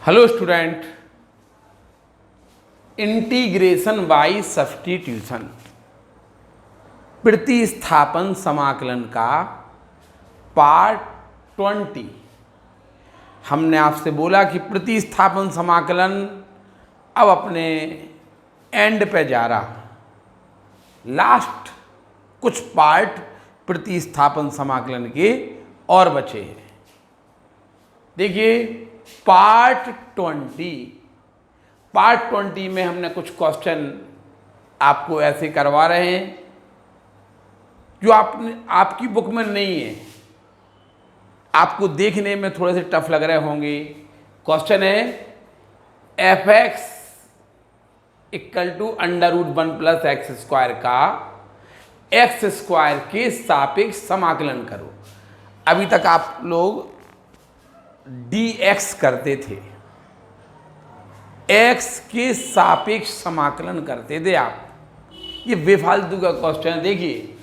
Hello student, integration by substitution, प्रतिस्थापन समाकलन का पार्ट 20। हमने आपसे बोला कि प्रतिस्थापन समाकलन अब अपने एंड पे जा रहा। लास्ट कुछ पार्ट प्रतिस्थापन समाकलन के और बचे हैं। देखिए पार्ट 20 में हमने कुछ क्वेश्चन आपको ऐसे करवा रहे हैं जो आपकी बुक में नहीं है, आपको देखने में थोड़े से टफ लग रहे होंगे। क्वेश्चन है f(x) = √1 + x² का x² के सापेक्ष समाकलन करो। अभी तक आप लोग dx करते थे, x के सापेक्ष समाकलन करते थे आप। ये बेफालतू का क्वेश्चन है। देखिए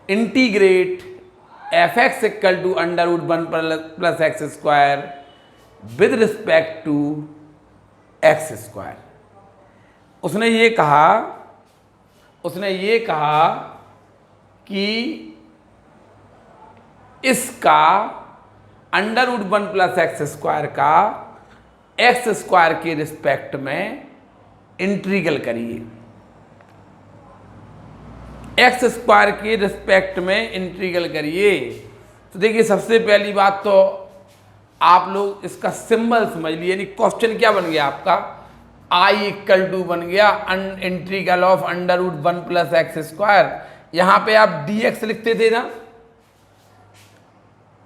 integrate f(x) = √1 + x² with respect to x²। उसने ये कहा कि इसका √1 + x² का x² के रिस्पेक्ट में इंटीग्रल करिए। x² के रिस्पेक्ट में इंटीग्रल करिए। तो देखिए सबसे पहली बात तो आप लोग इसका सिंबल समझ लिए, यानी क्वेश्चन क्या बन गया आपका, I = बन गया इंटीग्रल ऑफ √1 + x²। यहाँ पे आप dx लिखते थे ना,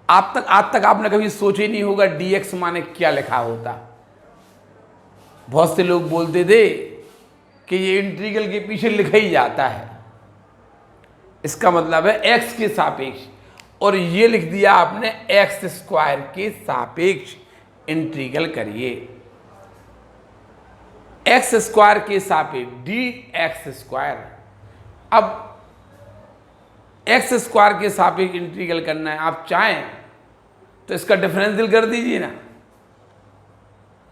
आज तक आपने कभी सोचा ही नहीं होगा dx माने क्या लिखा होता। बहुत से लोग बोलते थे कि ये इंटीग्रल के पीछे लिखा ही जाता है, इसका मतलब है x के सापेक्ष, और ये लिख दिया आपने x² के सापेक्ष इंटीग्रल करिए। x² के सापेक्ष dx²। अब x² के सापेक्ष इंटीग्रल करना है, आप चाहें तो इसका डिफरेंशियल कर दीजिए ना,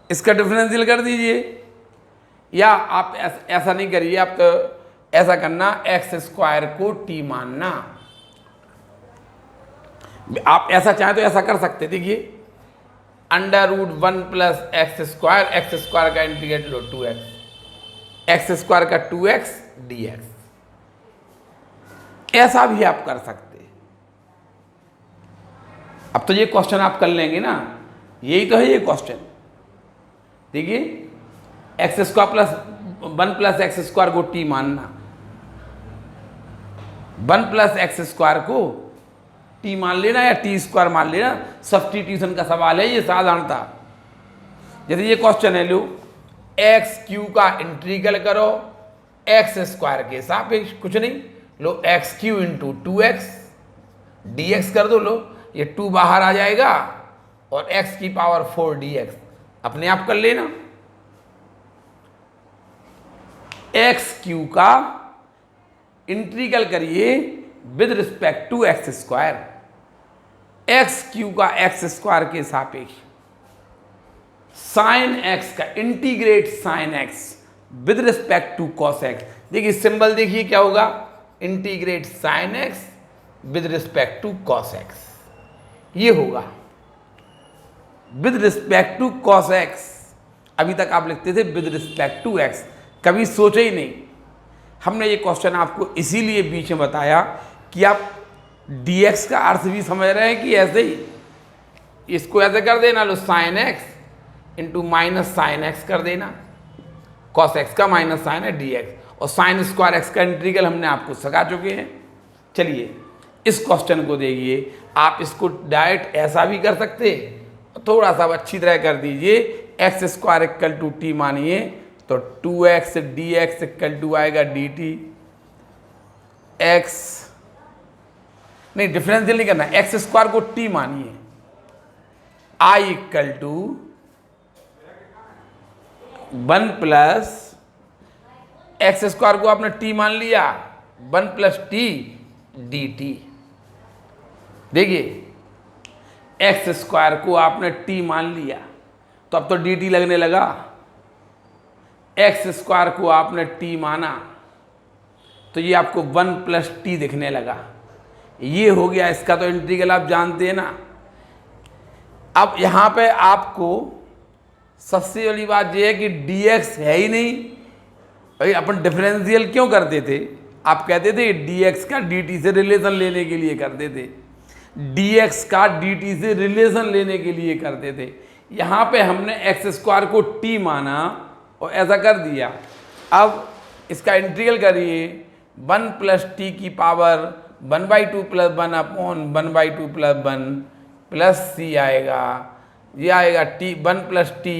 इसका डिफरेंशियल कर दीजिए, या आप ऐसा नहीं करिए, आप तो ऐसा करना x² को t मानना। आप ऐसा चाहें तो ऐसा कर सकते। देखिए √1 + x² का इंटीग्रेट लो 2x, x² का 2x dx, ऐसा भी आप कर सकते। अब तो ये क्वेश्चन आप कर लेंगे ना, यही तो है ये क्वेश्चन। देखिए x² + 1 + x² को t मानना, 1 + x² को t मान लेना या t² मान लेना। सब्स्टिट्यूशन का सवाल है ये, साधारणता। जैसे ये क्वेश्चन है, लो x³ का इंटीग्रल करो x² के सापेक्ष, कुछ नहीं, लो x³ × 2x dx कर दो। लो ये 2 बाहर आ जाएगा और x⁴ dx अपने आप कर लेना। x³ का इंटीग्रल करिए with respect to x², x³ का x² के सापेक्ष, sin x का integrate sin x with respect to cos x। देखिए सिंबल देखिए क्या होगा, integrate sin x with respect to cos x, ये होगा with respect to cos x। अभी तक आप लिखते थे विद रिस्पेक्ट टू x, कभी सोचे ही नहीं। हमने ये क्वेश्चन आपको इसीलिए बीच में बताया कि आप dx का अर्थ भी समझ रहे हैं कि ऐसे ही इसको ऐसे कर देना, लो sin x × -sin x कर देना, cos x का माइनस साइन है dx, और sin² x का इंटीग्रल हमने आपको सिखा चुके हैं। चलिए इस क्वेश्चन को देखिए, आप इसको डायरेक्ट ऐसा भी कर सकते, थोड़ा सा अच्छी तरह कर दीजिए। x² = t मानिए तो 2x dx = आएगा dt, x नहीं, डिफरेंशियल नहीं करना, x² को t मानिए, I = 1 + x² को आपने t मान लिया, 1 + t dt। देखिए एक्स स्क्वायर को आपने टी मान लिया तो अब तो डी टी लगने लगा। एक्स स्क्वायर को आपने टी माना तो ये आपको 1 प्लस टी दिखने लगा। ये हो गया, इसका तो इंटीग्रल आप जानते हैं ना। अब यहाँ पे आपको सबसे बड़ी बात यह है कि dx है ही नहीं। भाई अपन डिफरेंशियल क्यों करते थे? आप कहते थे dx का dt से रिलेशन लेने के लिए करते थे, dx का dt से रिलेशन लेने के लिए करते थे। यहाँ पे हमने एक्स स्क्वायर को t माना और ऐसा कर दिया। अब इसका इंटीग्रल करिए, 1 प्लस टी की power 1/2 plus 1 upon 1/2 plus 1 plus c आएगा। ये आएगा 1 प्लस टी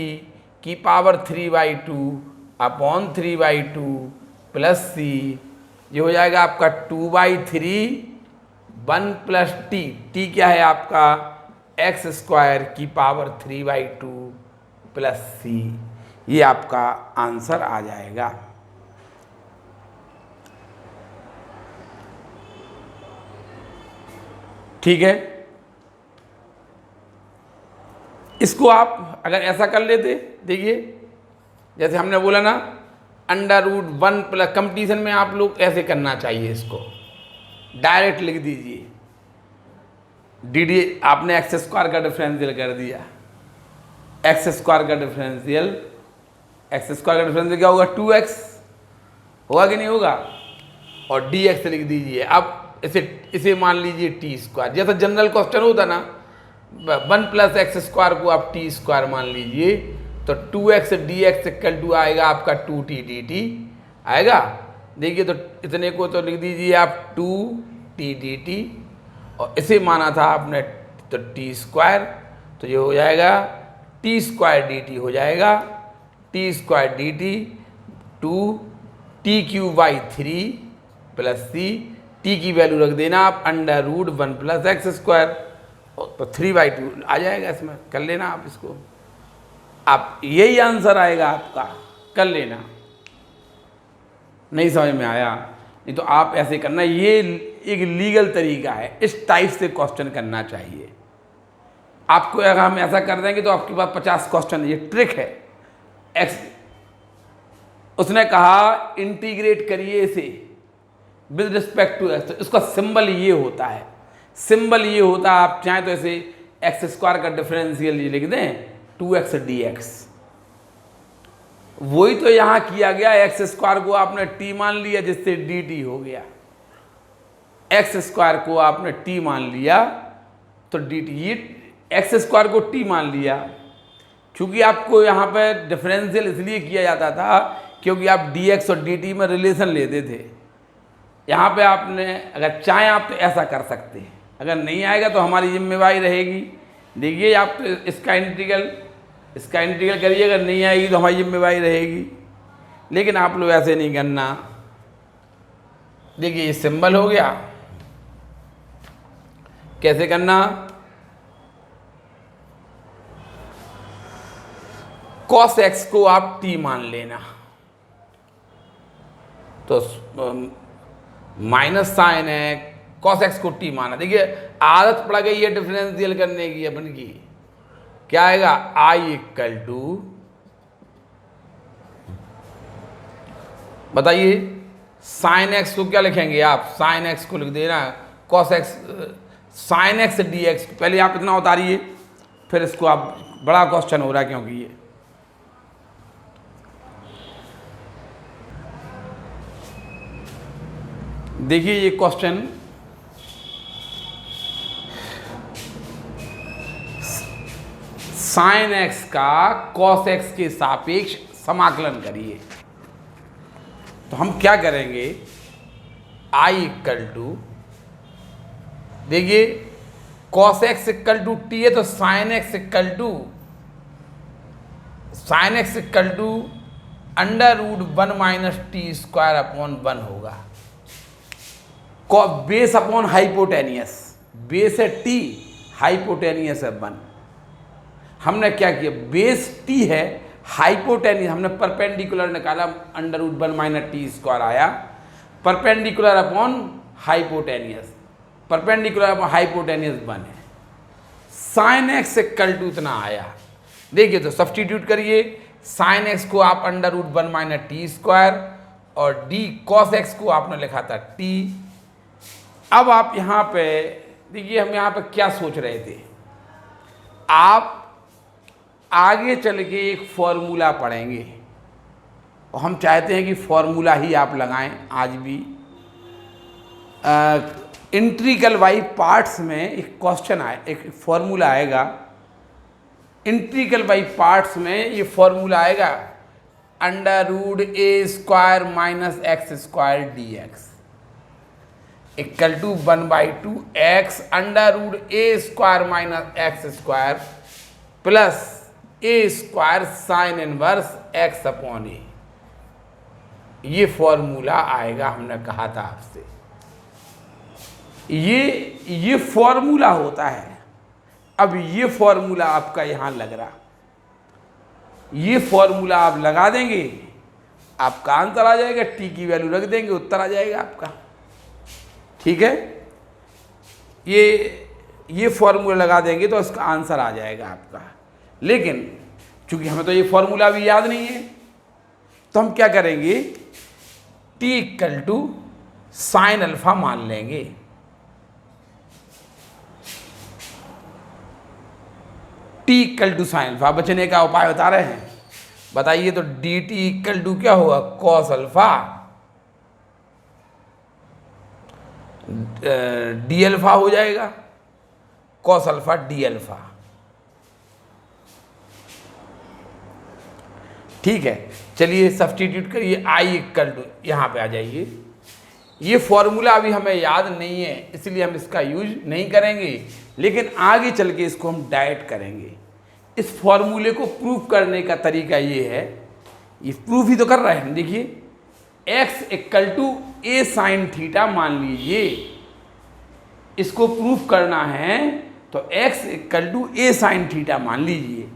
की पावर 3/2 अपॉन 3/2 प्लस सी। ये हो जाएगा आपका 2/3 1 प्लस टी। टी क्या है आपका? एक्स स्क्वायर की पावर 3/2 प्लस सी। ये आपका आंसर आ जाएगा। ठीक है, इसको आप अगर ऐसा कर लेते, देखिए जैसे हमने बोला ना √1 प्लस, कंपटीशन में आप लोग ऐसे करना चाहिए, इसको डायरेक्ट लिख दीजिए। डी डी आपने एक्स स्क्वायर का डिफरेंशियल कर दिया। एक्स स्क्वायर का डिफरेंशियल, एक्स स्क्वायर का डिफरेंशियल क्या होगा? 2x होगा कि नहीं होगा? और dx लिख दीजिए। अब इसे मान लीजिए टी स्क्वायर, जैसा जनरल क्वेश्चन होता ना 1 प्लस एक्स स्क्वायर को आप टी स्क्वायर मान लीजिए तो 2x dx इक्वल टू आएगा आपका 2t dt आएगा। देखिए तो इतने को तो लिख दीजिए आप 2t dt और इसे माना था आपने तो टी स्क्वायर, तो ये हो जाएगा टी स्क्वायर dt हो जाएगा, t square dt 2t³ 3 plus c. T की वैल्यू रख देना आप √1 प्लस एक्स स्क्वायर, तो 3/2 आ जाएगा। इसमें कर लेना आप इसको, आप यही आंसर आएगा आपका, कर लेना। नहीं समझ में आया? नहीं तो आप ऐसे करना, ये एक लीगल तरीका है, इस टाइप से क्वेश्चन करना चाहिए आपको। अगर हम ऐसा कर देंगे तो आपके पास 50 क्वेश्चन, ये ट्रिक है। एक्स उसने कहा इंटीग्रेट करिए इसे विद रिस्पेक्ट टू एक्स, तो इसका सिंबल ये होता है, सिंबल ये होता है। आप चाहें तो ऐसे एक्स स्क्वायर का डिफरेंशियल ये लिख दें 2x dx। वही तो यहां किया गया, एक्स स्क्वायर को आपने t मान लिया जिससे dt हो गया। एक्स स्क्वायर को आपने t मान लिया तो dt, ये एक्स स्क्वायर को t मान लिया। क्योंकि आपको यहाँ पे डिफरेंशियल इसलिए किया जाता था क्योंकि आप dx और dt में रिलेशन लेते थे। यहाँ पे आपने अगर चाहें आप तो ऐसा कर सकते हैं, अगर नहीं आएगा तो हमारी जिम्मेवारी रहेगी। देखिए आप तो इसका इंटीग्रल करिए, अगर नहीं आएगी तो हमारी जिम्मेवारी रहेगी, लेकिन आप लोग ऐसे नहीं करना। देखिए ये सिंबल हो गया, कैसे करना? cos x को आप t मान लेना, तो माइनस साइन है, cos x को t माना। देखिए आदत पड़ गई है डिफरेंशियल करने की अपन की। क्या आएगा? i इक्वल टू, बताइए साइन x को क्या लिखेंगे आप? साइन x को लिख देना cos x, sine x dx। पहले आप इतना उतारिए, फिर इसको आप, बड़ा क्वेश्चन हो रहा है क्योंकि ये देखिए ये क्वेश्चन साइन x का cos x के सापेक्ष समाकलन करिए। तो हम क्या करेंगे? i इक्वल टू, देखिए cos x equal to t है तो sine x equal to √1 minus T square upon 1 होगा। बेस अपॉन हाइपोटेनियस, बेस है t, हाइपोटेनियस है 1। हमने क्या किया? बेस t है, हाइपोटेनियस हमने परपेंडिकुलर निकाला, √1 माइनस टी स्क्वायर आया, perpendicular upon hypotenuse. Perpendicular hypotenuse 1 है। साइन एक्स इक्वल टू इतना आया। देखिए तो सब्सटीट्यूट करिए, साइन एक्स को आप under root 1 minus T square और डी कॉस एक्स को आपने लिखा था टी। अब आप यहाँ पे देखिए, हम यहाँ पे क्या सोच रहे थे, आप आगे चल के एक फॉर्मूला पढ़ेंगे और हम चाहते हैं कि फॉर्मूला ही आप लगाएं आज भी। इंटीग्रल बाई पार्ट्स में एक क्वेश्चन आए, एक फॉर्मूला आएगा इंटीग्रल बाई पार्ट्स में। ये फॉर्मूला आएगा under root a square minus x square d x equal to 1/2 x under root a square minus x square plus a square sine inverse x upon a. ये formula आएगा, हमने कहा था आपसे। ये फॉर्मूला होता है। अब ये फॉर्मूला आपका यहां लग रहा, ये फॉर्मूला आप लगा देंगे, आपका आंसर आ जाएगा। टी की वैल्यू रख देंगे, उत्तर आ जाएगा आपका। ठीक है, ये फॉर्मूला लगा देंगे तो इसका आंसर आ जाएगा आपका। लेकिन चूंकि हमें तो ये फॉर्मूला भी याद नहीं है, तो हम क्या करेंगे, T equal to sine alpha मान लेंगे। T equal to sine alpha, बचने का उपाय बता रहे हैं। बताइए तो डी टी इक्वल टू क्या होगा, कॉस अल्फा डी अल्फा हो जाएगा, कॉस अल्फा डी अल्फा। ठीक है, चलिए सब्सटीट्यूट करिए, आई इक्वल टू, यहाँ पे आ जाइए। ये फॉर्मूला अभी हमें याद नहीं है, इसलिए हम इसका यूज नहीं करेंगे, लेकिन आगे चल के इसको हम डायरेक्ट करेंगे। इस फॉर्मूले को प्रूफ करने का तरीका ये है, ये प्रूफ ही तो कर रहे हैं हम। देखिए x equal to A sine theta मान लीजिए, इसको प्रूफ करना है तो x equal to A sine theta मान लीजिए।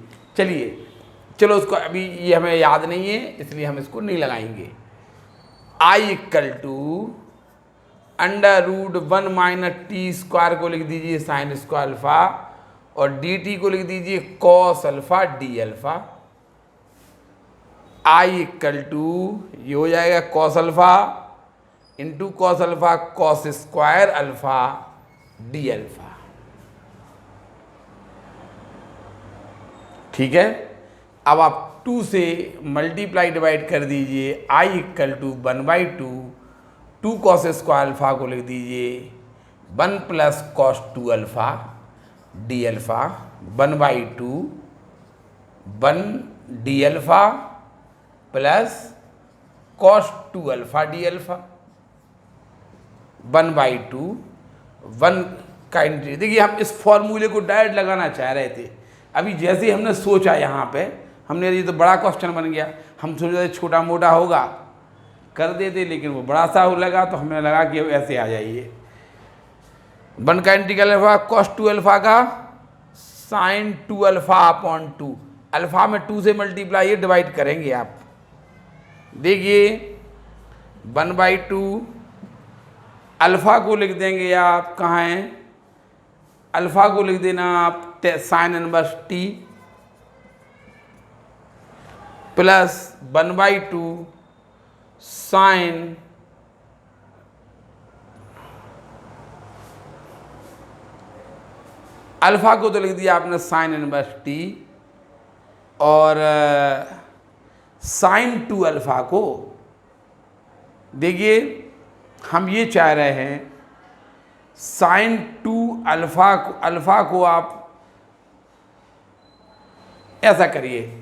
चलो उसको अभी ये हमें याद नहीं है, इसलिए हम इसको नहीं लगाएंगे। i equal to under root 1 minus T square को लिख दीजिए साइन स्क्वायर अल्फा और डी टी को लिख दीजिए cos alpha D alpha. i equal to ये हो जाएगा cos alpha into cos alpha cos square alpha D alpha. ठीक है, अब आप 2 से मल्टीप्लाई डिवाइड कर दीजिए। i equal to 1/2 2 cos square alpha को लिख दीजिए 1 plus cos 2 alpha D alpha 1/2 1 D alpha plus cos 2 alpha D alpha 1/2 1 का इंटीग्रल। देखिए हम इस फॉर्मूले को डायरेक्ट लगाना चाह रहे थे, अभी जैसे ही हमने सोचा यहाँ पे, हमने ये तो बड़ा क्वेश्चन बन गया, हम सोच रहे छोटा मोटा होगा कर देते, लेकिन वो बड़ा सा लगा तो हमने लगा कि ऐसे आ जाइए। 1 का इंटीग्रल अल्फा कॉस 2 अल्फा का साइन 2 अल्फा अपॉन 2, अल्फा में 2 से मल्टीप्लाई डिवाइड करेंगे आप। देखिए 1/2 अल्फा को लिख देंगे आप, कहाँ हैं, अल्फा को लिख देना आप sine inverse T plus 1/2 sine alpha को तो लिख दिया आपने साइन इनवर्स टी और साइन 2 अल्फा को। देखिए हम ये चाह रहे हैं साइन 2 अल्फा को आप ऐसा करिए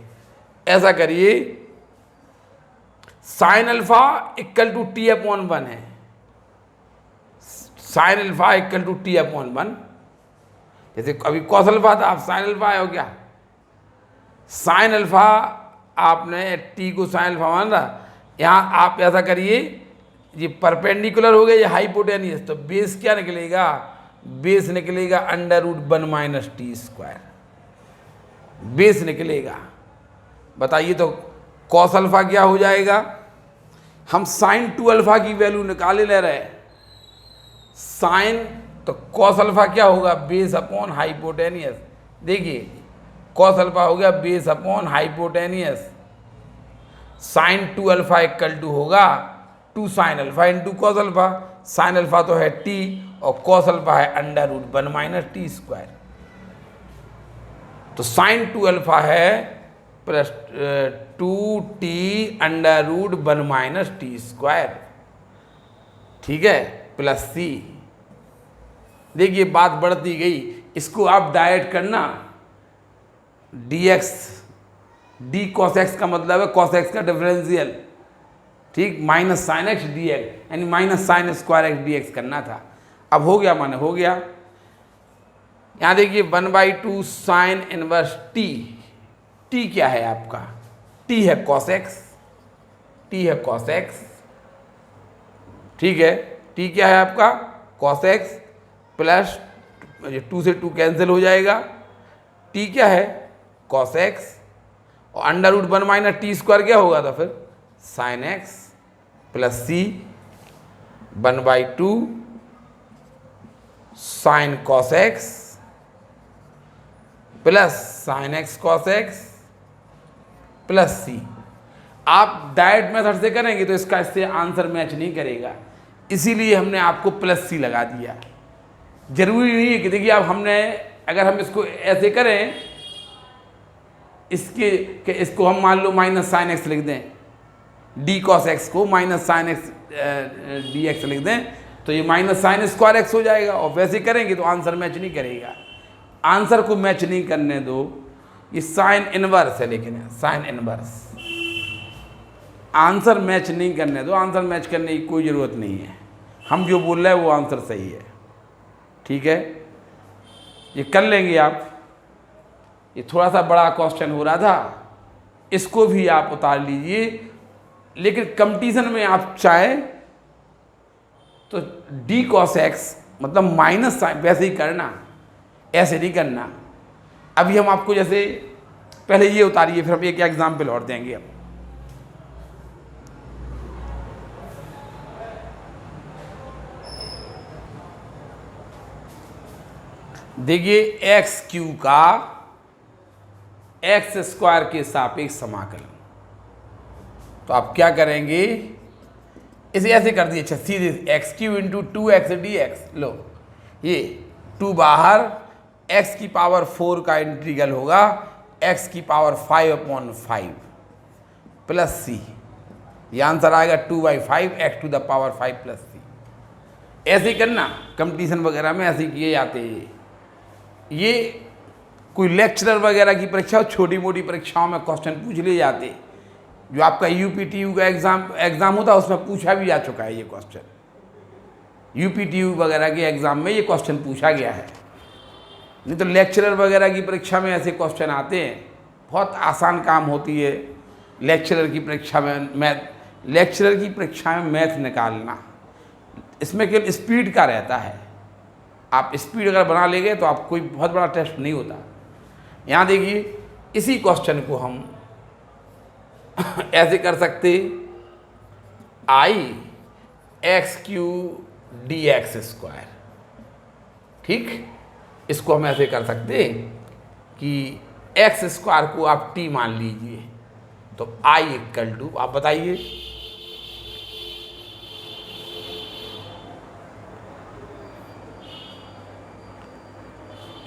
sine alpha equal to T upon 1 है, sine alpha equal to T upon 1। जैसे अभी कॉस अल्फा था, आप साइन अल्फा आए हो क्या, साइन अल्फा आपने टी को साइन अल्फा मान रहा, यहाँ आप ऐसा करिए, ये परपेंडिकुलर हो गया, ये हाइपोटेनियस, तो बेस क्या निकलेगा, बेस निकलेगा under root 1 minus T square, base निकलेगा। बताइए तो कॉस अल्फा क्या हो जाएगा, हम साइन 2 अल्फा की वैल्यू निकाले ले रहे हैं, साइन तो कॉस अल्फा क्या होगा, बेस अपॉन हाइपोटेनियस। देखिए कॉस अल्फा हो गया base upon hypotenuse. Sine 2 alpha equal to होगा 2 sine alpha into cos alpha. Sine alpha तो है टी और कॉस अल्फा है under root 1 minus T square. तो साइन 2 अल्फा है plus 2t under root 1 minus T square, ठीक है, plus सी। देखिए बात बढ़ती गई, इसको आप डायरेक्ट करना, dx डी कॉस एक्स का मतलब है कॉस एक्स का डिफरेंशियल, ठीक, minus sine x d x, यानी minus sine square x d x करना था। अब हो गया, माने हो गया। यहाँ देखिए 1/2 साइन इनवर्स टी, टी क्या है आपका, टी है कॉस एक्स, टी है कॉस एक्स, ठीक है, टी क्या है आपका कॉस एक्स प्लस 2 से 2 कैंसिल हो जाएगा, टी क्या है कॉस एक्स और under root 1 minus T square क्या होगा, तो फिर sine x plus c 1/2 sine cos x plus sine x cos x plus c. आप डायरेक्ट मेथड से करेंगे तो इसका इससे आंसर मैच नहीं करेगा, इसीलिए हमने आपको प्लस सी लगा दिया। जरूरी नहीं है कि देखिए अब हमने, अगर हम इसको ऐसे करें, इसको हम मान लो माइनस साइन एक्स लिख दें, डी कॉस एक्स को minus sine x d x लिख दें, तो ये माइनस साइन स्क्वायर एक्स हो जाएगा, और वैसे करेंगे तो आंसर मैच नहीं करेगा। आंसर को मैच नहीं करने दो, ये साइन इनवर्स है, लेकिन साइन इनवर्स, आंसर मैच नहीं करने दो, आंसर मैच करने की कोई ज़रूरत नहीं है, हम जो बोल रहे हैं वो आंसर सही है, ठीक है, ये कर लेंगे आप। ये थोड़ा सा बड़ा क्वेश्चन हो रहा था, इसको भी आप उतार लीजिए, लेकिन कंपटीशन में आप चाहें तो डी कॉस एक्स मतलब माइनस साइन वैसे ही करना, ऐसे नहीं करना। अभी हम आपको जैसे पहले ये उतारिए, फिर हम एक एग्जाम्पल और देंगे। अब देखिए एक्स क्यू का एक्स स्क्वायर के सापेक्ष समाकलन, तो आप क्या करेंगे, इसे ऐसे कर दिए, अच्छा सीधे x Q into 2x dx। लो ये 2 बाहर, x की पावर 4 का इंटीग्रल होगा x की पावर 5/5 प्लस सी, ये आंसर आएगा 2/5 x to the power 5 plus c. ऐसे करना, कंपटीशन वगैरह में ऐसे किए जाते हैं। ये कोई लेक्चरर वगैरह की परीक्षा, छोटी मोटी परीक्षाओं में क्वेश्चन पूछ लिए जाते, जो आपका यूपीटीयू का एग्ज़ाम होता है उसमें पूछा भी जा चुका है ये क्वेश्चन। यूपीटीयू वगैरह के एग्ज़ाम में ये क्वेश्चन पूछा गया है, नहीं तो लेक्चरर वगैरह की परीक्षा में ऐसे क्वेश्चन आते हैं। बहुत आसान काम होती है लेक्चरर की परीक्षा में मैथ निकालना, इसमें केवल स्पीड का रहता है। आप स्पीड अगर बना लेंगे तो आप कोई बहुत बड़ा टेस्ट नहीं होता। यहाँ देखिए इसी क्वेश्चन को हम ऐसे कर सकते, I x q d x square, ठीक, इसको हम ऐसे कर सकते कि एक्स स्क्वायर को आप टी मान लीजिए, तो आई इक्वल टू, आप बताइए,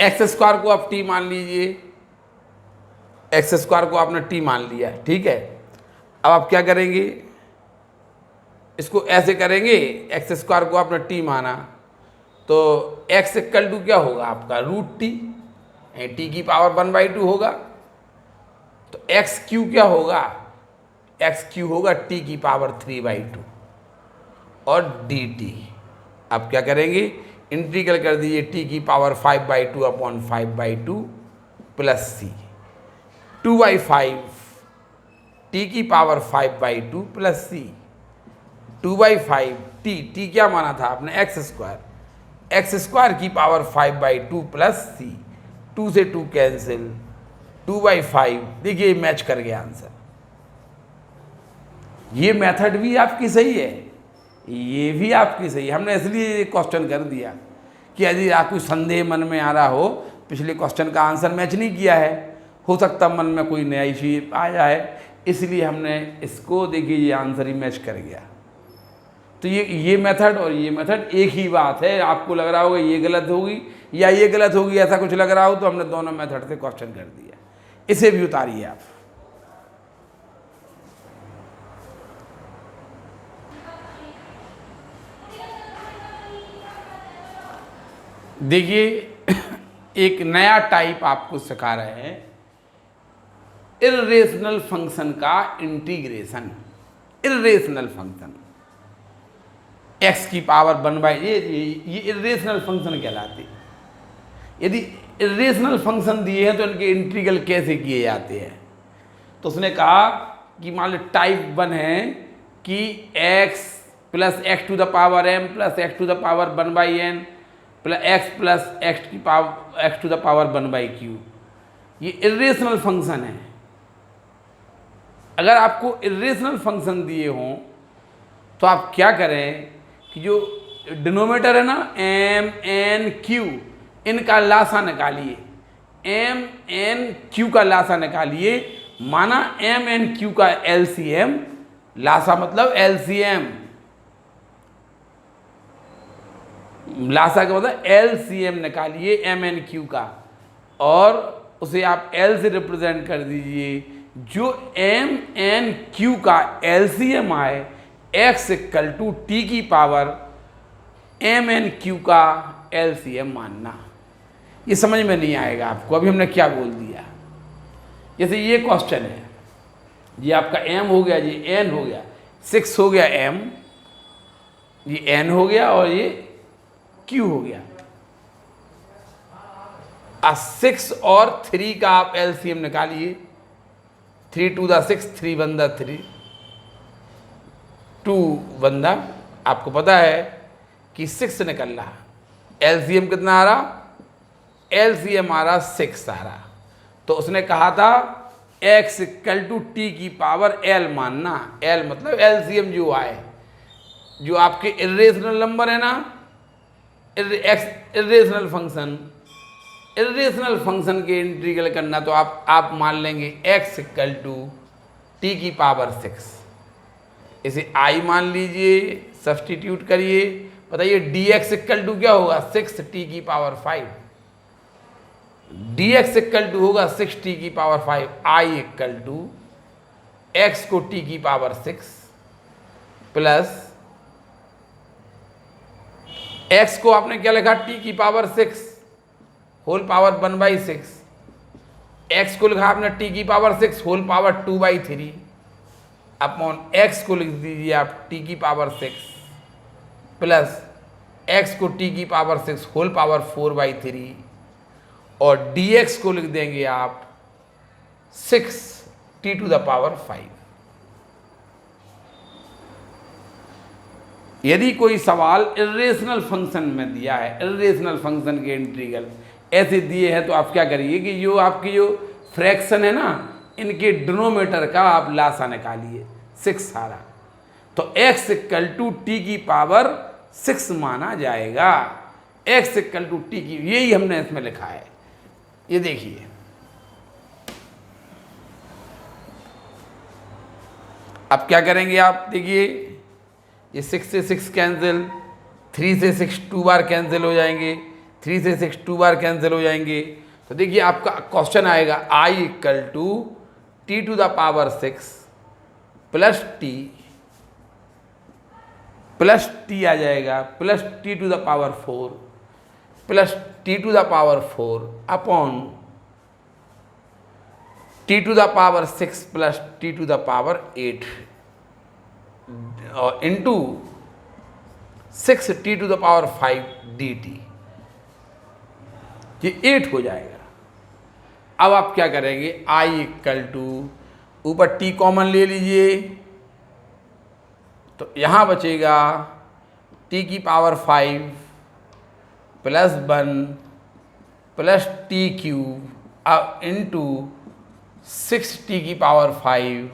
एक्स स्क्वायर को आप टी मान लीजिए, एक्स स्क्वायर को आपने टी मान लिया, ठीक है। अब आप क्या करेंगे, इसको ऐसे करेंगे, एक्स स्क्वायर को आपने टी माना, तो एक्स इक्वल टू क्या होगा आपका रूट टी, टी की पावर 1/2 होगा। तो एक्स क्यू क्या होगा, एक्स क्यू होगा टी की पावर 3/2 और डी टी। आप क्या करेंगे, इंटीग्रल कर दीजिए टी की पावर 5/2 अपॉन 5/2 प्लस सी 2/5 टी की पावर 5/2 प्लस सी 2/5 टी क्या माना था आपने एक्स स्क्वायर की पावर 5/2 प्लस सी, 2 से 2 कैंसिल, 2/5। देखिए मैच कर गया आंसर। ये मेथड भी आपकी सही है, ये भी आपकी सही है। हमने इसलिए क्वेश्चन कर दिया कि यदि आप कोई संदेह मन में आ रहा हो, पिछले क्वेश्चन का आंसर मैच नहीं किया है, हो सकता मन में कोई नया चीज आ जाए, इसलिए हमने इसको देखिए ये आंसर ही मैच कर गया। तो ये मेथड और ये मेथड एक ही बात है। आपको लग रहा होगा ये गलत होगी या ये गलत होगी, ऐसा कुछ लग रहा हो तो हमने दोनों मेथड से क्वेश्चन कर दिया। इसे भी उतारिए आप। देखिए एक नया टाइप आपको सिखा रहे हैं, इर्रेशनल फंक्शन का इंटीग्रेशन। इर्रेशनल फंक्शन x की पावर 1 ये इर्रेशनल फंक्शन कहलाते हैं। यदि इर्रेशनल फंक्शन दिए हैं तो इनके इंटीग्रल कैसे किए जाते हैं। तो उसने कहा कि मान लो टाइप 1 है कि x plus X to the power m plus X to the power 1/n plus X to the power 1/q। ये इर्रेशनल फंक्शन है। अगर आपको इर्रेशनल फंक्शन दिए हों तो आप क्या करें कि जो डिनोमिनेटर है ना m n q, इनका लासा निकालिए। m n q का लासा निकालिए। माना m n q का LCM, लासा मतलब LCM, लासा का मतलब LCM निकालिए m n q का, और उसे आप L से रिप्रेजेंट कर दीजिए। जो m n q का LCM आए x इक्वल टू टी की पावर m n q का LCM मानना। ये समझ में नहीं आएगा आपको, अभी हमने क्या बोल दिया। जैसे ये क्वेश्चन है, ये आपका m हो गया, ये n हो गया, 6 हो गया m, ये n हो गया और ये q हो गया। 6 और 3 का आप LCM निकालिए। 3 2 द 6, 3 1 द 3, 2 1 द, आपको पता है कि 6 निकल रहा। LCM कितना आ रहा? LCM आ रहा 6 आ रहा। तो उसने कहा था x इक्वल टू टी की पावर l मानना। l मतलब LCM जो आए, जो आपके इर्रेशनल नंबर है ना, इर्रेशनल फंक्शन के इंटीग्रल करना, तो आप मान लेंगे x इक्वल टू टी की पावर 6। इसे i मान लीजिए, सब्सटीट्यूट करिए। बताइए dx इक्वल टू क्या होगा? 6 टी की पावर 5। dx इक्वल टू होगा 6 टी की power 5। i equal to x को टी की पावर 6 प्लस x को आपने क्या लिखा? टी की पावर 6 होल पावर 1/6। x को लिखा आपने टी की पावर 6 होल पावर 2/3 अपॉन x को लिख दीजिए आप टी की पावर 6 प्लस x को टी की पावर 6 होल पावर 4/3, और dx को लिख देंगे आप 6 टी टू द पावर 5। यदि कोई सवाल इर्रेशनल फंक्शन में दिया है, इर्रेशनल फंक्शन के इंटीग्रल ऐसे दिए हैं, तो आप क्या करिए कि जो आपकी जो फ्रैक्शन है ना, इनके डिनोमिनेटर का आप लासा निकालिए। 6 सारा, तो x इक्वल टू टी की पावर 6 माना जाएगा। x इक्वल टू टी की, यही हमने इसमें लिखा है। ये देखिए, अब क्या करेंगे आप? देखिए ये 6 से 6 कैंसिल, 3 से 6 2 बार कैंसिल हो जाएंगे, 3 से 6 2 बार कैंसिल हो जाएंगे। तो देखिए आपका क्वेश्चन आएगा i equal to t to the power 6 plus t आ जाएगा, plus t to the power 4 plus t to the power 4 upon t to the power 6 plus t to the power 8 और into 6 t to the power 5 d t. ये 8 हो जाएगा। अब आप क्या करेंगे? i इक्वल टू, ऊपर t कॉमन ले लीजिए, तो यहाँ बचेगा t की power 5 plus 1 plus T cube अब इंटू 6 टी की पावर 5।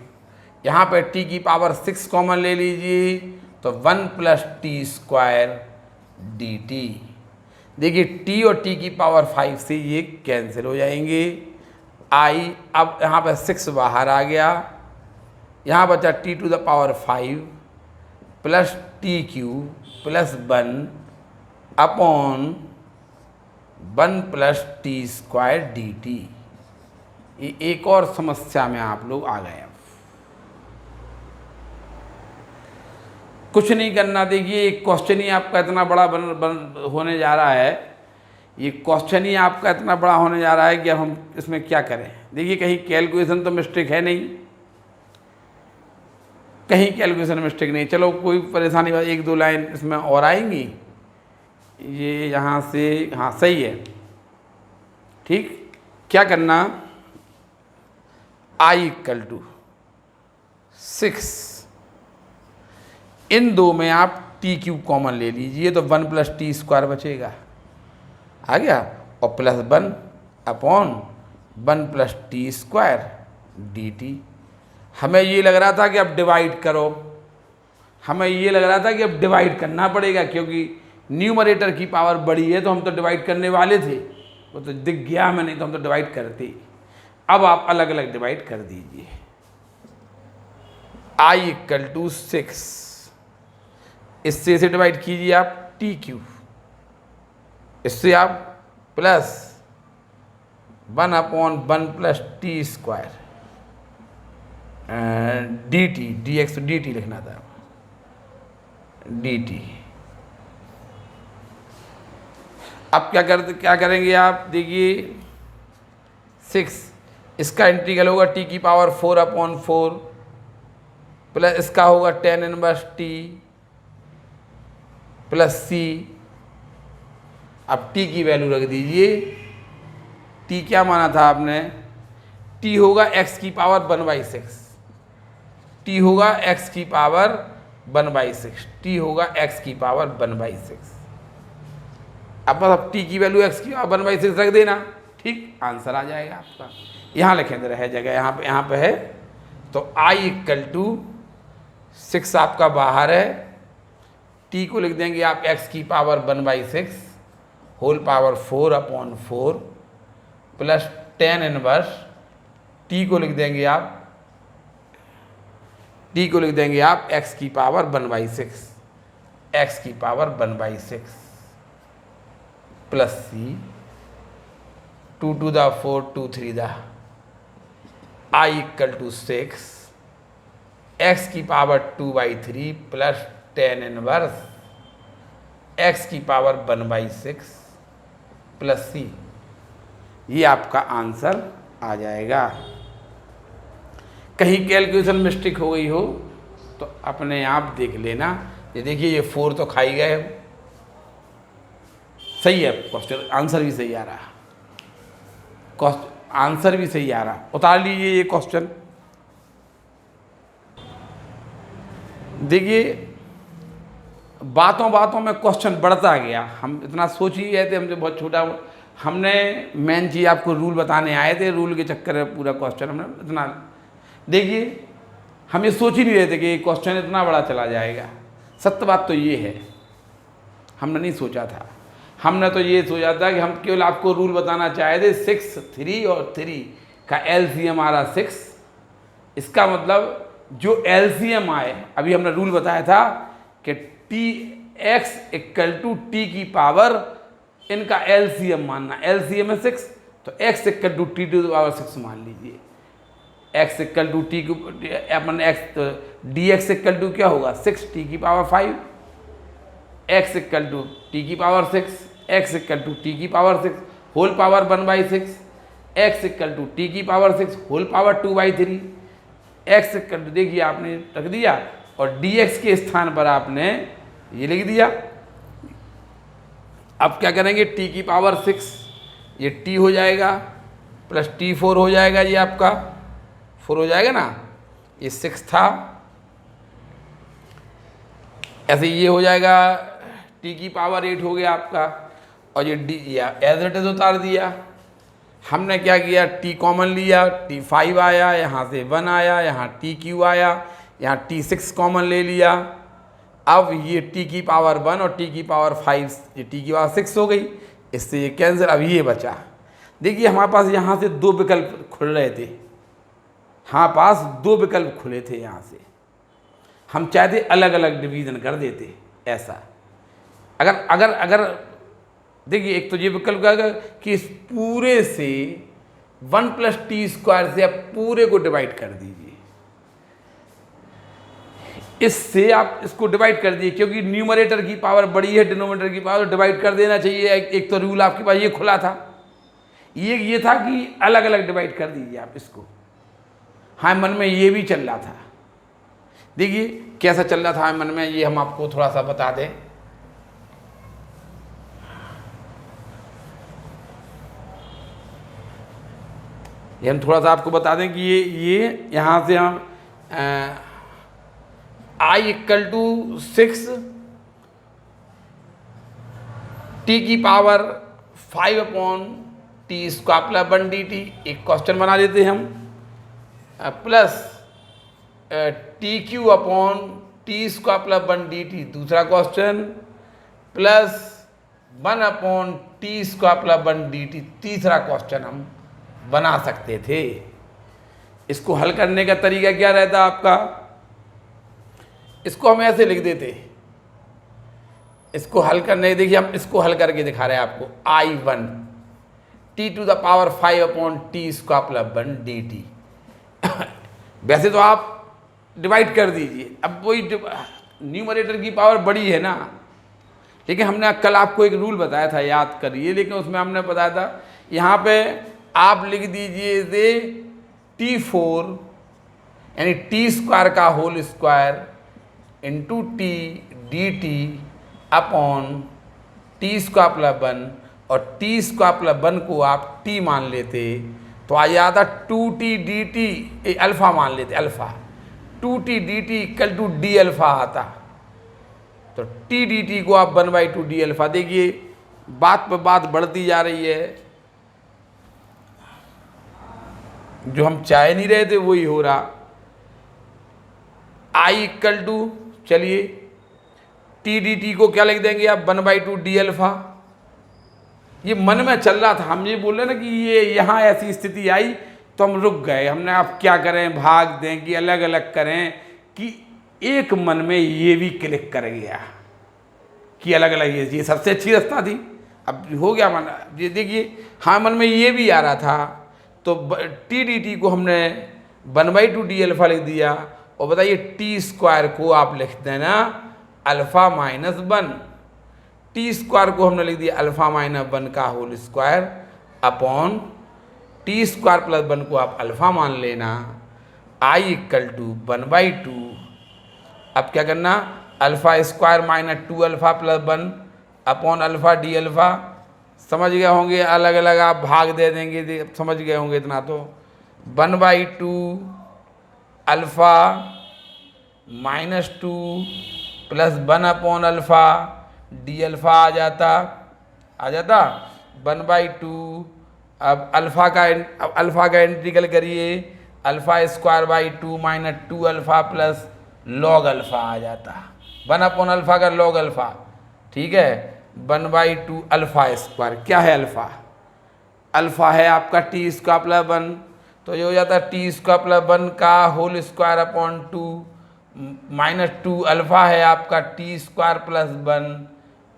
यहाँ पे t की पावर 6 कॉमन ले लीजिए, तो 1 plus t square d T. देखिए टी और टी की पावर 5 से ये कैंसिल हो जाएंगे। आई अब यहाँ पर 6 बाहर आ गया, यहाँ बचा t to the power 5 plus t q plus 1 upon 1 plus t square d t. ये एक और समस्या में आप लोग आ गए। अब कुछ नहीं करना। देखिए एक क्वेश्चन ही आपका इतना बड़ा होने जा रहा है, ये क्वेश्चन ही आपका इतना बड़ा होने जा रहा है कि अब हम इसमें क्या करें। देखिए कहीं कैलकुलेशन तो मिस्टेक है नहीं, कहीं कैलकुलेशन मिस्टेक नहीं। चलो कोई परेशानी बात, 1-2 लाइन इसमें और आएंगी, ये यहाँ से हाँ सही है। ठीक, क्या करना, आई इक्वल टू 6, इन दो में आप टी क्यूब कॉमन ले लीजिए तो 1 प्लस टी स्क्वायर बचेगा, आ गया, और plus 1 upon 1 plus t square d T. हमें ये लग रहा था कि अब डिवाइड करो, हमें ये लग रहा था कि अब डिवाइड करना पड़ेगा क्योंकि न्यूमरेटर की पावर बड़ी है, तो हम तो डिवाइड करने वाले थे, वो तो दिख गया हमें, नहीं तो हम तो डिवाइड करते। अब आप अलग अलग डिवाइड कर दीजिए। आई इक्वल टू 6, इससे इसे डिवाइड कीजिए आप टी क्यूब, इससे आप plus 1 upon 1 plus t square d T, D x D T लिखना था, डी टी। अब क्या करेंगे आप, देखिए 6, इसका इंटीग्रल होगा टी की पावर 4 अपॉन 4 प्लस इसका होगा tan inverse T plus c. अब टी की वैल्यू रख दीजिए, टी क्या माना था आपने, टी होगा x की पावर 1/6, टी होगा x की पावर 1/6, टी होगा x की पावर 1/6। अब बस टी की वैल्यू x की पावर 1/6 रख देना, ठीक, आंसर आ जाएगा आपका। यहाँ लिखेंगे रह जगह, यहाँ पे है, तो i इक्वल टू 6 आपका बाहर है, टी को लिख देंगे आप x की पावर 1/6 होल पावर 4 अपॉन 4 प्लस tan इनवर्स, टी को लिख देंगे आप x की पावर 1/6, x की power 1/6 plus C 2 to the 4 2 3 the I equal to 6, x की power 2/3 plus tan inverse x की पावर 1/6 प्लस सी। ये आपका आंसर आ जाएगा। कहीं कैलकुलेशन मिस्टेक हो गई हो तो अपने आप देख लेना। ये देखिए ये 4 तो खाई गए, सही है क्वेश्चन, आंसर भी सही आ रहा, आंसर भी सही आ रहा। उतार लीजिए ये क्वेश्चन। देखिए बातों बातों में क्वेश्चन बढ़ता गया, हम इतना सोच ही गए थे, हमसे बहुत छोटा, हमने मेन चीज़ आपको रूल बताने आए थे, रूल के चक्कर में पूरा क्वेश्चन हमने इतना, देखिए हम ये सोच ही नहीं रहे थे कि ये क्वेश्चन इतना बड़ा चला जाएगा। सत्य बात तो ये है, हमने नहीं सोचा था, हमने तो ये सोचा था कि हम केवल आपको रूल बताना चाहे थे। 6 3 और 3 का एलसीएम आ रहा 6, इसका मतलब जो एलसीएम आए, अभी हमने रूल बताया था कि t x equal to t की पावर, इनका एलसीएम मानना, एलसीएम है 6, तो x equal to t to the power 6 मान लीजिए, x इक्वल टू टी को अपन x, तो डी एक्स इक्वल टू क्या होगा 6 टी की power 5, x equal to t की power 6, x equal to t की power 6 whole power 1/6, x equal to t की power 6 whole power 2/3, x equal to देखिए आपने रख दिया, और dx के स्थान पर आपने ये लिख दिया। अब क्या करेंगे, t की पावर 6, ये t हो जाएगा प्लस t4 हो जाएगा, ये आपका 4 हो जाएगा ना, ये 6 था, ऐसे ये हो जाएगा, t की पावर 8 हो गया आपका, और ये d एज इट इज उतार दिया। हमने क्या किया, t कॉमन लिया, t5 आया, यहाँ से 1 आया, यहाँ t क्यू आया, यहाँ t6 कॉमन ले लिया, अब ये टी की पावर 1 और टी की पावर 5, ये टी की पावर 6 हो गई, इससे ये कैंसिल। अब ये बचा, देखिए हमारे पास यहाँ से दो विकल्प खुल रहे थे, हमारे पास दो विकल्प खुले थे यहाँ से, हम चाहते अलग अलग डिवीज़न कर देते ऐसा। अगर अगर अगर देखिए एक तो ये विकल्प क्या कि इस पूरे से 1 + t² से आप पूरे को डिवाइड कर दीजिए, इससे आप इसको डिवाइड कर दिए, क्योंकि न्यूमरेटर की पावर बड़ी है डिनोमिनेटर की पावर, डिवाइड कर देना चाहिए। एक तो रूल आपके पास ये खुला था, ये था कि अलग अलग डिवाइड कर दीजिए आप इसको। हाँ, मन में ये भी चल रहा था, देखिए कैसा चल रहा था मन में, ये हम आपको थोड़ा सा बता दें। ये हम थोड़ा सा आपको बता दें कि ये यहाँ से हम I = 6 t की पावर 5/t² + 1 dt एक क्वेश्चन बना देते हम, प्लस tq/t² + 1 dt दूसरा क्वेश्चन, प्लस 1/t² + 1 dt तीसरा क्वेश्चन हम बना सकते थे। इसको हल करने का तरीका क्या रहता आपका, इसको हम ऐसे लिख देते, इसको हल करने, देखिए हम इसको हल करके दिखा रहे हैं आपको। I1 t⁵ 5/t² + 1 dt वैसे तो आप डिवाइड कर दीजिए, अब वही न्यूमरेटर की पावर बड़ी है ना, लेकिन हमने कल आपको एक रूल बताया था, याद करिए, लेकिन उसमें हमने बताया था यहाँ पे आप लिख दीजिए इसे t4 यानी t² का whole square into t dt अपॉन t² + 1, और t² + 1 को आप t मान लेते तो आ जाता 2t dt, अल्फ़ा मान लेते, alpha 2t dt = d alpha आता, तो t dt को आप 1/2 d अल्फ़ा। देखिए बात पर बात बढ़ती जा रही है, जो हम चाह नहीं रहे थे वही हो रहा। I = चलिए t dt को क्या लिख देंगे आप 1/2 d अल्फ़ा। ये मन में चल रहा था, हम ये बोल रहे ना कि ये यहाँ ऐसी स्थिति आई तो हम रुक गए, हमने आप क्या करें, भाग दें कि अलग अलग करें, कि एक मन में ये भी क्लिक कर गया कि अलग अलग ये सबसे अच्छी रास्ता थी। अब हो गया मन, ये देखिए हाँ मन में ये भी आ रहा था, तो t dt को हमने 1/2 d अल्फ़ा लिख दिया, और बताइए t² को आप लिख देना अल्फ़ा माइनस 1, t² को हमने लिख दिया अल्फ़ा माइनस 1 का होल स्क्वायर अपॉन t² + 1 को आप अल्फ़ा मान लेना। I = 1/2, अब क्या करना, α² - 2 alpha + 1 upon alpha d alpha. समझ गए होंगे, अलग अलग आप भाग दे देंगे, समझ गए होंगे इतना तो। 1/2 alpha minus 2 plus 1 upon alpha d alpha आ जाता 1/2। अब अल्फ़ा का इंटीग्रल करिए, α² / 2 - 2 अल्फ़ा प्लस log अल्फ़ा आ जाता 1 अपॉन अल्फ़ा का log अल्फ़ा, ठीक है। 1/2 α², क्या है अल्फ़ा, अल्फ़ा है आपका t² + 1, तो ये हो जाता है t² + 1 का whole square upon 2 minus 2 alpha है आपका t² + 1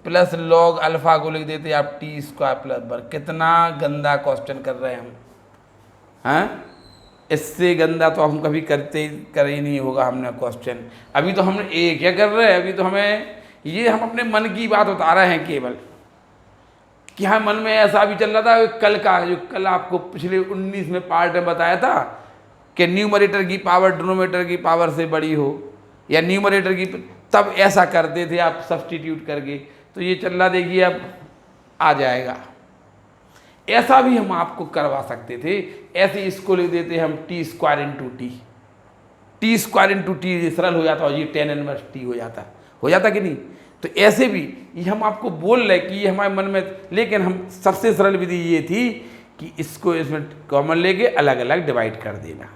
प्लस log अल्फ़ा को लिख देते आप t² + 1। कितना गंदा क्वेश्चन कर रहे हैं हम, हैं? इससे गंदा तो हम कभी कर ही नहीं होगा हमने क्वेश्चन। अभी तो हम क्या कर रहे हैं, अभी तो हम अपने मन की बात बता रहे हैं केवल, कि हाँ मन में ऐसा भी चल रहा था कल का, जो कल आपको पिछले 19 में पार्ट में बताया था कि न्यूमरेटर की पावर डिनोमिनेटर की पावर से बड़ी हो, या न्यूमरेटर की, तब ऐसा करते थे आप सब्स्टिट्यूट करके। तो ये चल रहा, देखिए अब आ जाएगा। ऐसा भी हम आपको करवा सकते थे, ऐसे इसको लिख देते हम t² × t सरल हो जाता, और ये tan 1t हो जाता कि नहीं। तो ऐसे भी ये हम आपको बोल रहे कि ये हमारे मन में, लेकिन हम सबसे सरल विधि ये थी कि इसको इसमें कॉमन लेके अलग अलग डिवाइड कर देना।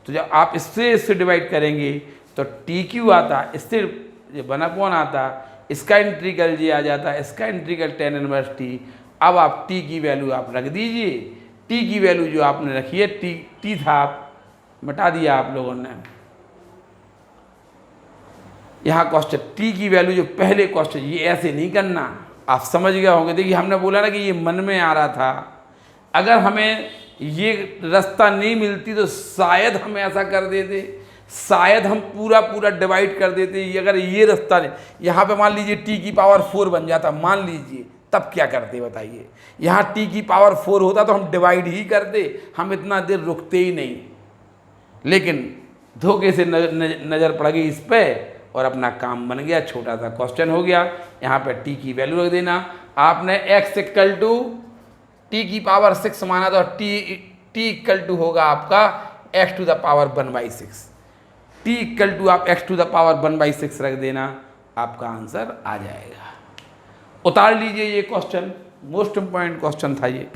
तो जब आप इससे डिवाइड करेंगे तो TQ आता, इससे ये 1/, आता, इसका इंटीग्रल ये आ जाता, इसका इंटीग्रल tan इनवर्स t। अब आप t की वैल्यू आप रख दीजिए, t की वैल्यू जो आपने रखी है, t था, आप मिटा दिया आप लोगों ने। यहाँ क्वेश्चन t की वैल्यू जो पहले क्वेश्चन, ये ऐसे नहीं करना, आप समझ गए होंगे। देखिए हमने बोला ना कि ये मन में आ रहा था, अगर हमें ये रास्ता नहीं मिलती तो शायद हम ऐसा कर देते, शायद हम पूरा पूरा डिवाइड कर देते। अगर ये रास्ता नहीं, यहाँ पे मान लीजिए t की पावर 4 बन जाता, मान लीजिए, तब क्या करते बताइए। यहाँ t की पावर 4 होता तो हम डिवाइड ही करते, हम इतना देर रुकते ही नहीं। लेकिन धोखे से नज़र पड़ गई इस पर और अपना काम बन गया, छोटा सा क्वेश्चन हो गया। यहाँ पे t की वैल्यू रख देना। आपने x इक्वल टू t की पावर 6 माना तो t इक्वल टू होगा आपका x to the power 1/6। t equal to आप x टू द पावर 1/6 रख देना, आपका आंसर आ जाएगा। उतार लीजिए ये क्वेश्चन, मोस्ट इम्पॉर्टेंट क्वेश्चन था ये।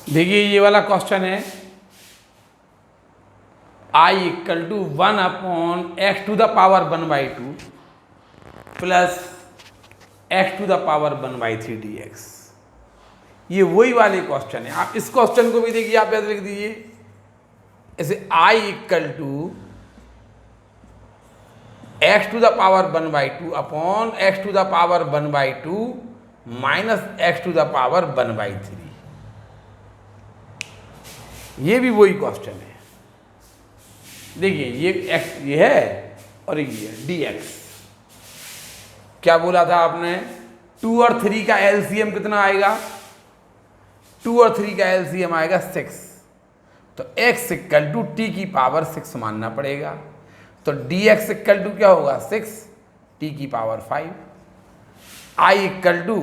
देखिए ये वाला क्वेश्चन है, I equal to 1/x to the power 1/2 plus x to the power 1/3 dx। ये वही वाले क्वेश्चन है। आप इस क्वेश्चन को भी देखिए, आप ऐसे लिख दीजिए, ऐसे I equal to x to the power 1/2 upon x to the power 1/2 minus x to the power 1/3। ये भी वही क्वेश्चन है। देखिए ये x ये है और ये dx। क्या बोला था आपने, 2 और 3 का एलसीएम कितना आएगा, 2 और 3 का एलसीएम आएगा 6। तो x इक्वल टू t की पावर 6 मानना पड़ेगा। तो dx इक्वल टू क्या होगा 6 t की power 5। I equal to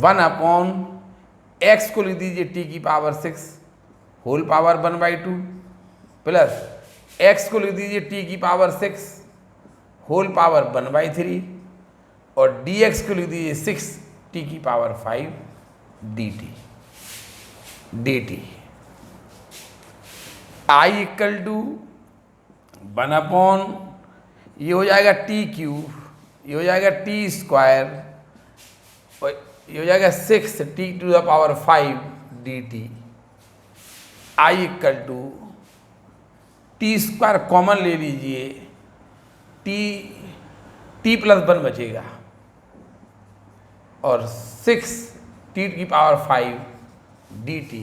1/x को लिख दीजिए t की power 6 whole power 1/2 plus x को लिख दीजिए t की पावर 6 होल पावर 1/3 और dx को लिख दीजिए 6 t की power 5 dt। I equal to 1/, ये हो जाएगा t³, ये हो जाएगा t², और ये हो जाएगा 6 t to the power 5 dt। I equal to t² common ले लीजिए, t प्लस 1 बचेगा और 6 t की पावर 5 dt।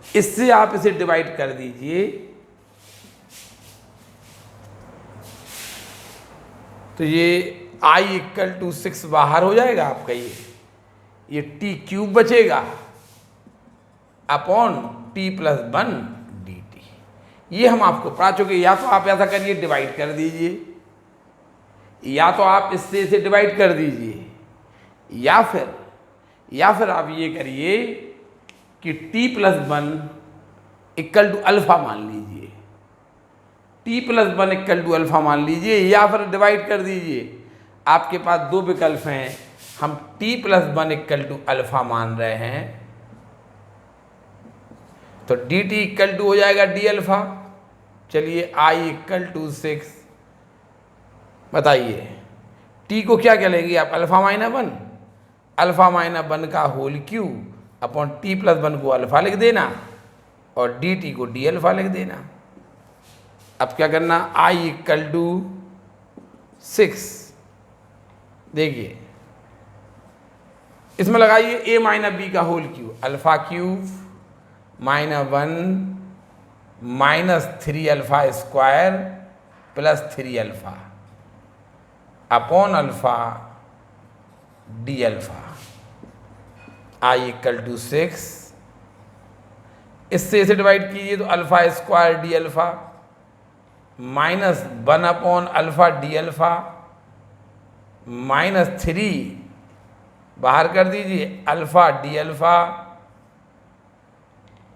इससे आप इसे डिवाइड कर दीजिए तो ये I इक्वल टू 6 बाहर हो जाएगा आपका, ये t³ बचेगा अपॉन t प्लस 1 dt। ये हम आपको पढ़ा चुके। या तो आप ऐसा करिए डिवाइड कर दीजिए, या तो आप इससे इसे डिवाइड कर दीजिए, या फिर आप ये करिए कि t plus 1 equal to alpha मान लीजिए, t plus 1 equal to alpha मान लीजिए, या फिर डिवाइड कर दीजिए। आपके पास दो विकल्प हैं, हम t plus 1 equal to alpha मान रहे हैं तो dt इक्वल टू हो जाएगा d अल्फा। चलिए I इक्वल टू 6, बताइए t को क्या क्या लेंगे आप, अल्फा माइनस 1, अल्फा माइनस 1 का whole cube upon t plus 1 को अल्फा लिख देना और dt को d अल्फा लिख देना। अब क्या करना, I इक्वल टू 6, देखिए इसमें लगाइए a माइनस b का whole cube, alpha cube minus 1 minus 3 alpha square plus 3 alpha upon alpha D alpha. I equal to 6, इससे इसे डिवाइड कीजिए तो alpha square D alpha minus 1 अपॉन अल्फा डी अल्फा माइनस 3 बाहर कर दीजिए अल्फा डी अल्फा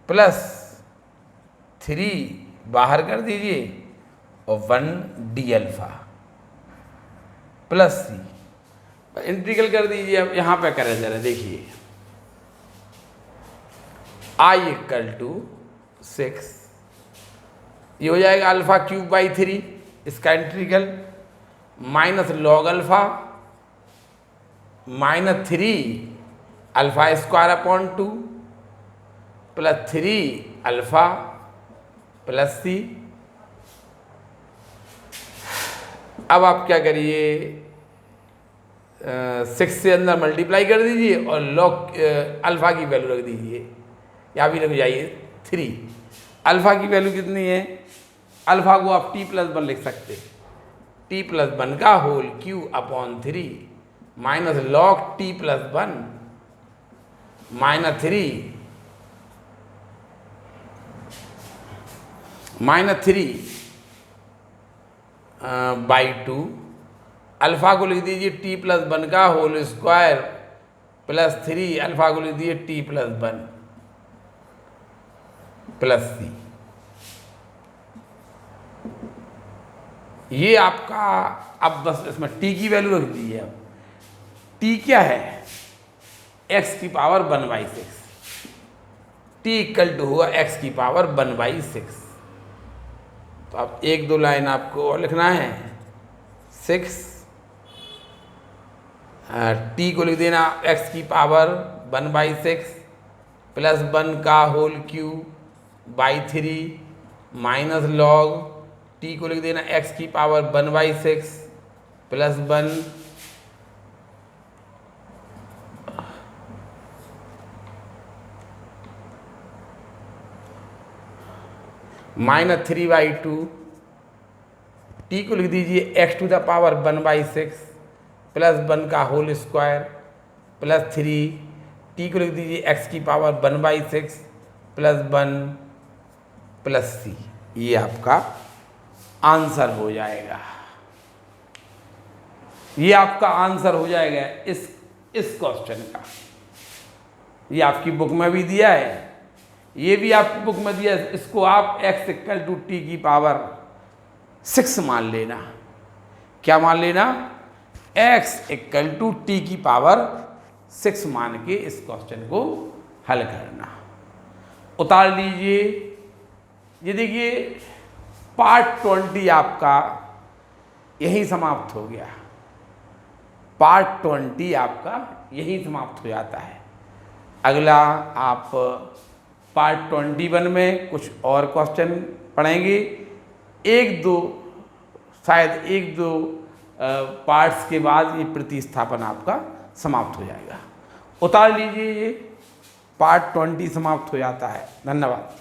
प्लस 3 बाहर कर दीजिए और 1 D alpha plus c। Integral कर दीजिए। अब यहाँ पे करें जरा, देखिए I इक्वल टू 6, ये हो जाएगा अल्फा क्यूब बाई 3, इसका integral minus log alpha minus 3 alpha square upon 2 plus 3 alpha plus c. अब आप क्या करिए, 6 से अंदर मल्टीप्लाई कर दीजिए और लॉग अल्फा की वैल्यू रख दीजिए, या भी लग जाइए 3। अल्फा की वैल्यू कितनी है, अल्फा को आप t+1 लिख सकते हैं, t+1 का whole cube upon 3 minus log t+1 minus 3 by 2। Alpha को लिख दीजिए t+1 का होल स्क्वायर प्लस 3 अल्फा को लिख दीजिए t+1 प्लस सी। ये आपका, अब बस इसमें t की वैल्यू रख दीजिए। अब t क्या है, x की पावर 1/6, t इक्वल टू हुआ x की पावर 1/6। तो अब 1-2 लाइन आपको और लिखना है, 6 t को लिख देना x की पावर 1/6 प्लस 1 का whole cube by 3 minus log t को लिख देना x की पावर 1/6 प्लस 1 माइनस 3/2। t को लिख दीजिए x to the power 1/6 plus 1 का होल स्क्वायर प्लस 3 t को लिख दीजिए x की पावर 1/6 प्लस 1 प्लस सी। ये आपका आंसर हो जाएगा, ये आपका आंसर हो जाएगा इस क्वेश्चन का। ये आपकी बुक में भी दिया है, ये भी आपकी बुक में दिया है। इसको आप x इक्वल टू t की पावर 6 मान लेना। क्या मान लेना, x इक्वल टू t की पावर 6 मान के इस क्वेश्चन को हल करना। उतार लीजिए। ये देखिए पार्ट 20 आपका यहीं समाप्त हो गया। पार्ट 20 आपका यहीं समाप्त हो जाता है। अगला आप पार्ट 21 में कुछ और क्वेश्चन पढ़ेंगे। शायद एक दो पार्ट्स के बाद ये प्रतिस्थापन आपका समाप्त हो जाएगा। उतार लीजिए, ये पार्ट 20 समाप्त हो जाता है। धन्यवाद।